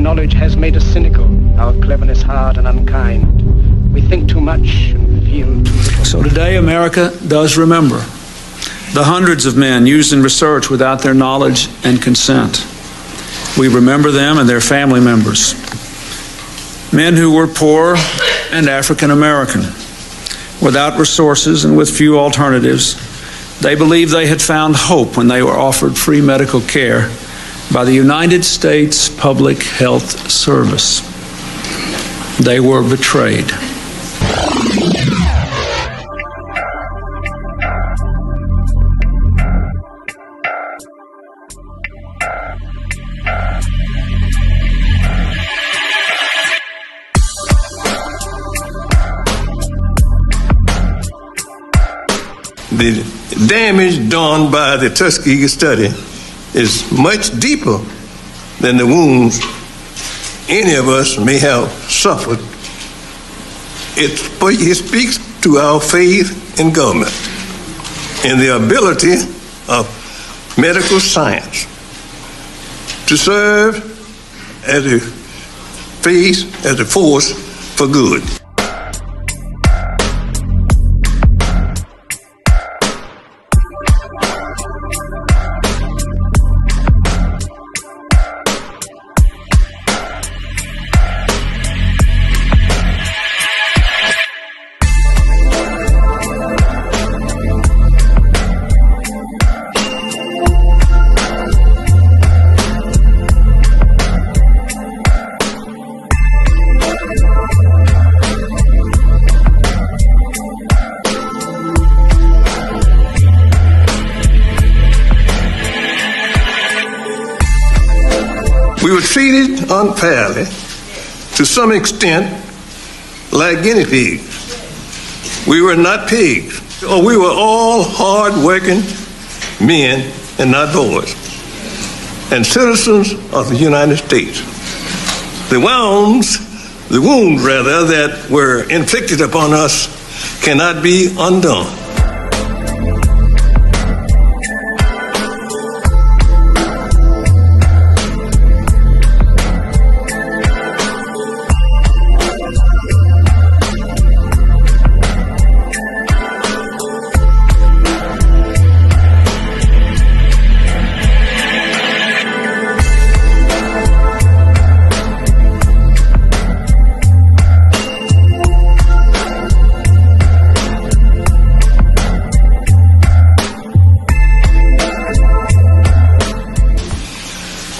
knowledge has made us cynical, our cleverness hard and unkind. We think too much and feel too little. So today, America does remember the hundreds of men used in research without their knowledge and consent. We remember them and their family members. Men who were poor and African American, without resources and with few alternatives. They believed they had found hope when they were offered free medical care by the United States Public Health Service. They were betrayed. The damage done by the Tuskegee study is much deeper than the wounds any of us may have suffered. It speaks to our faith in government and the ability of medical science to serve as a force for good. We were treated unfairly, to some extent, like guinea pigs. We were not pigs. We were all hard-working men and not boys, and citizens of the United States. The wounds that were inflicted upon us cannot be undone.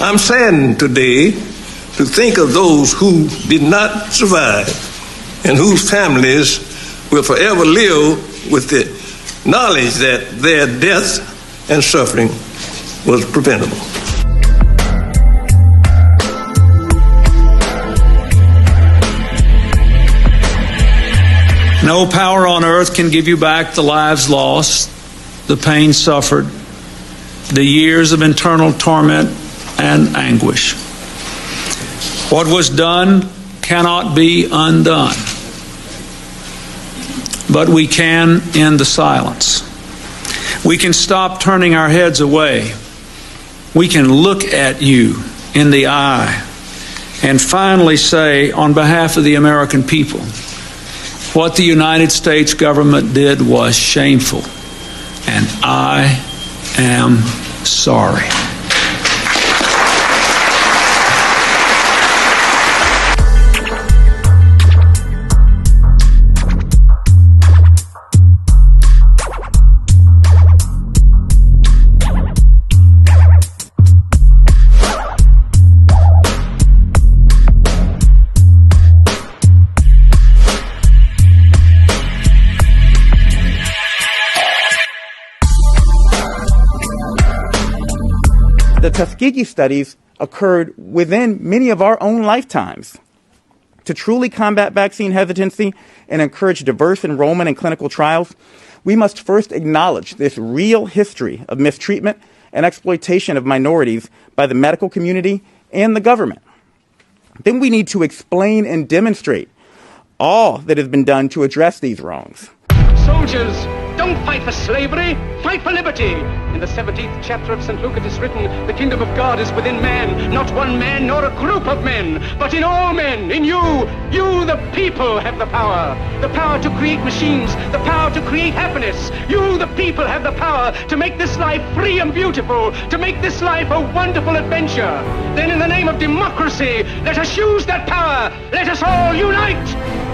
I'm saddened today to think of those who did not survive and whose families will forever live with the knowledge that their death and suffering was preventable. No power on earth can give you back the lives lost, the pain suffered, the years of internal torment and anguish. What was done cannot be undone, but we can end the silence. We can stop turning our heads away. We can look at you in the eye and finally say, on behalf of the American people, what the United States government did was shameful, and I am sorry. The Tuskegee studies occurred within many of our own lifetimes. To truly combat vaccine hesitancy and encourage diverse enrollment in clinical trials, we must first acknowledge this real history of mistreatment and exploitation of minorities by the medical community and the government. Then we need to explain and demonstrate all that has been done to address these wrongs. Soldiers, don't Don't fight for slavery, fight for liberty. In the 17th chapter of St. Luke it is written, the kingdom of God is within man, not one man nor a group of men, but in all men, in you. You, the people, have the power to create machines, the power to create happiness. You, the people, have the power to make this life free and beautiful, to make this life a wonderful adventure. Then in the name of democracy, let us use that power. Let us all unite.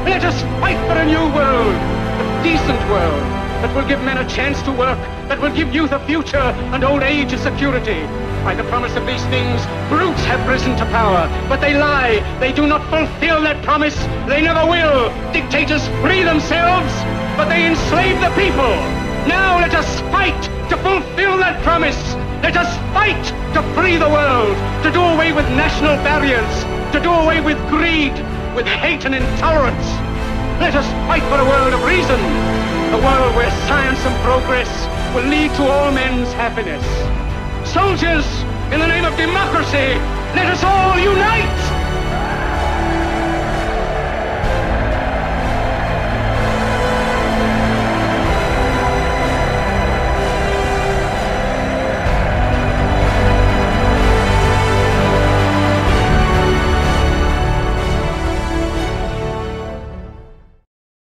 Let us fight for a new world, a decent world, that will give men a chance to work, that will give youth a future and old age a security. By the promise of these things, brutes have risen to power, but they lie. They do not fulfill that promise. They never will. Dictators free themselves, but they enslave the people. Now let us fight to fulfill that promise. Let us fight to free the world, to do away with national barriers, to do away with greed, with hate and intolerance. Let us fight for a world of reason, a world where science and progress will lead to all men's happiness. Soldiers, in the name of democracy, let us all unite!